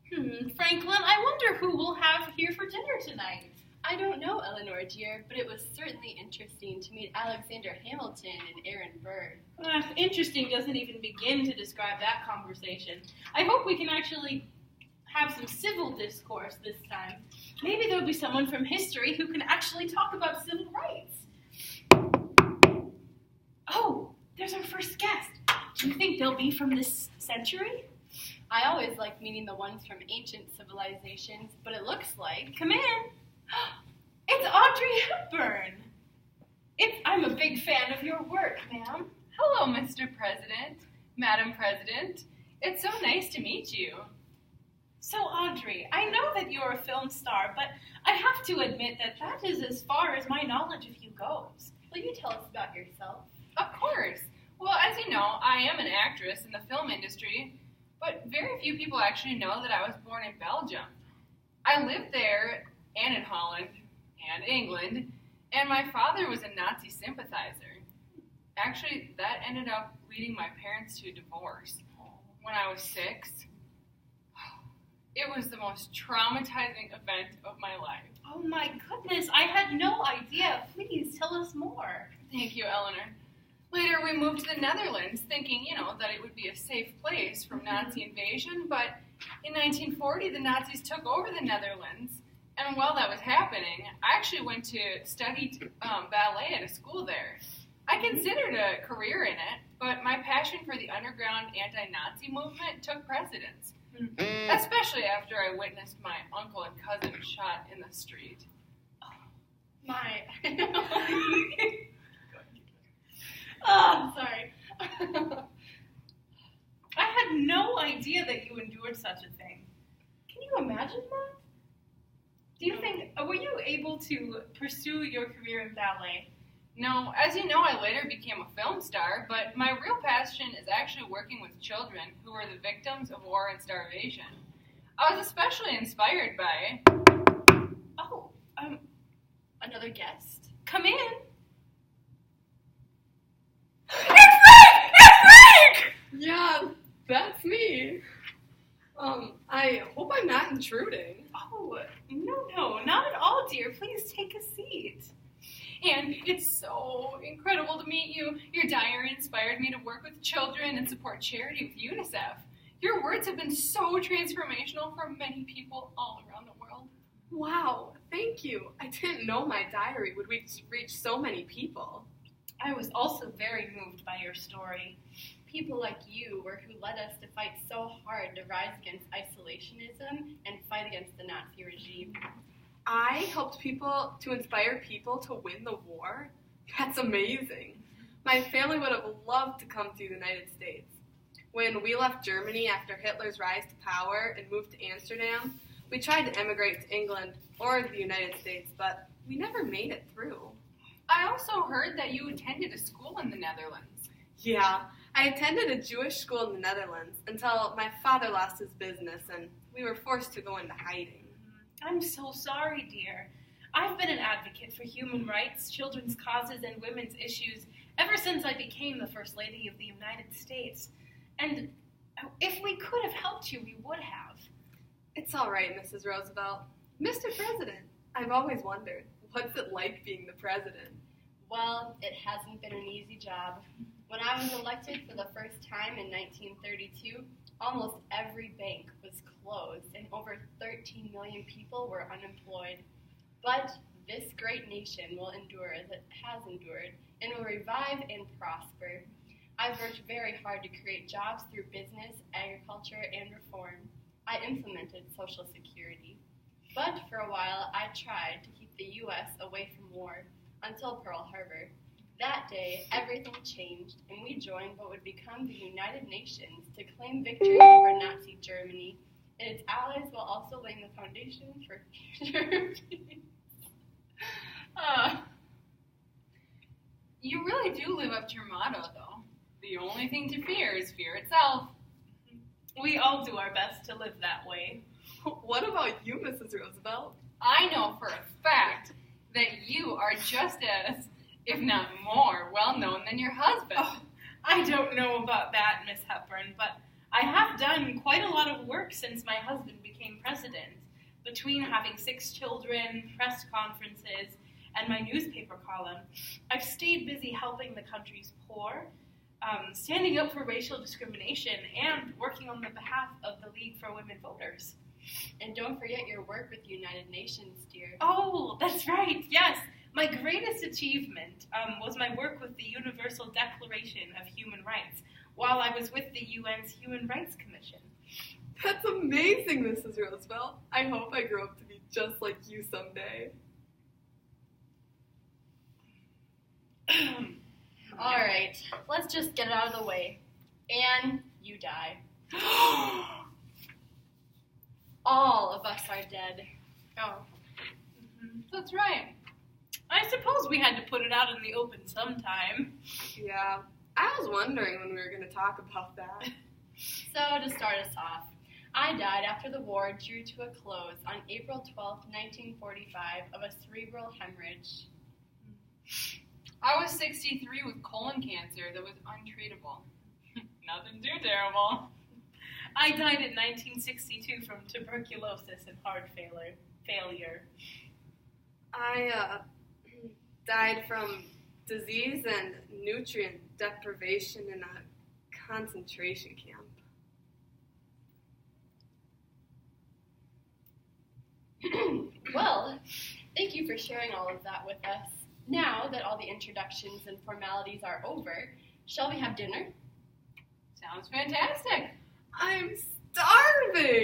Franklin, I wonder who we'll have here for dinner tonight. I don't know, Eleanor dear, but it was certainly interesting to meet Alexander Hamilton and Aaron Burr. Interesting doesn't even begin to describe that conversation. I hope we can actually have some civil discourse this time. Maybe there'll be someone from history who can actually talk about civil rights. Oh, there's our first guest. Do you think they'll be from this century? I always like meeting the ones from ancient civilizations, but it looks like... Come in. It's Audrey Hepburn. I'm a big fan of your work, ma'am. Hello, Mr. President, Madam President. It's so nice to meet you. So, Audrey, I know that you're a film star, but I have to admit that is as far as my knowledge of you goes. Will you tell us about yourself? Of course. Well, as you know, I am an actress in the film industry, but very few people actually know that I was born in Belgium. I lived there and in Holland and England, and my father was a Nazi sympathizer. Actually, that ended up leading my parents to a divorce when I was 6. It was the most traumatizing event of my life. Oh my goodness, I had no idea. Please tell us more. Thank you, Eleanor. Later, we moved to the Netherlands, thinking, that it would be a safe place from Nazi invasion, but in 1940, the Nazis took over the Netherlands, and while that was happening, I actually went to study ballet at a school there. I considered a career in it, but my passion for the underground anti-Nazi movement took precedence, especially after I witnessed my uncle and cousin shot in the street. My... Oh, sorry. I had no idea that you endured such a thing. Can you imagine that? Do you think, were you able to pursue your career in ballet? No, as you know, I later became a film star, but my real passion is actually working with children who were the victims of war and starvation. I was especially inspired by... Oh, another guest? Come in. Yeah, that's me. I hope I'm not intruding. Oh, no, not at all, dear. Please take a seat. And it's so incredible to meet you. Your diary inspired me to work with children and support charity with UNICEF. Your words have been so transformational for many people all around the world. Wow, thank you. I didn't know my diary would reach so many people. I was also very moved by your story. People like you were who led us to fight so hard to rise against isolationism and fight against the Nazi regime. I helped to inspire people to win the war? That's amazing. My family would have loved to come to the United States. When we left Germany after Hitler's rise to power and moved to Amsterdam, we tried to emigrate to England or the United States, but we never made it through. I also heard that you attended a school in the Netherlands. Yeah, I attended a Jewish school in the Netherlands until my father lost his business and we were forced to go into hiding. I'm so sorry, dear. I've been an advocate for human rights, children's causes, and women's issues ever since I became the First Lady of the United States. And if we could have helped you, we would have. It's all right, Mrs. Roosevelt. Mr. President, I've always wondered, what's it like being the president? Well, it hasn't been an easy job. When I was elected for the first time in 1932, almost every bank was closed and over 13 million people were unemployed. But this great nation will endure as it has endured and will revive and prosper. I've worked very hard to create jobs through business, agriculture, and reform. I implemented Social Security. But for a while, I tried to keep the U.S. away from war until Pearl Harbor. That day, everything changed, and we joined what would become the United Nations to claim victory over Nazi Germany, and its allies while also laying the foundation for future peace. You really do live up to your motto, though. The only thing to fear is fear itself. We all do our best to live that way. What about you, Mrs. Roosevelt? I know for a fact that you are just as, if not more, well-known than your husband. Oh, I don't know about that, Miss Hepburn, but I have done quite a lot of work since my husband became president. Between having 6 children, press conferences, and my newspaper column, I've stayed busy helping the country's poor, standing up for racial discrimination, and working on the behalf of the League for Women Voters. And don't forget your work with the United Nations, dear. Oh, that's right, yes. My greatest achievement was my work with the Universal Declaration of Human Rights while I was with the UN's Human Rights Commission. That's amazing, Mrs. Roosevelt. I hope I grow up to be just like you someday. All right, let's just get it out of the way. Anne, you die. All of us are dead. Oh. That's right. I suppose we had to put it out in the open sometime. Yeah, I was wondering when we were going to talk about that. So, to start us off, I died after the war drew to a close on April 12, 1945, of a cerebral hemorrhage. I was 63 with colon cancer that was untreatable. Nothing too terrible. I died in 1962 from tuberculosis and heart failure. I died from disease and nutrient deprivation in a concentration camp. Well, thank you for sharing all of that with us. Now that all the introductions and formalities are over, shall we have dinner? Sounds fantastic. I'm starving!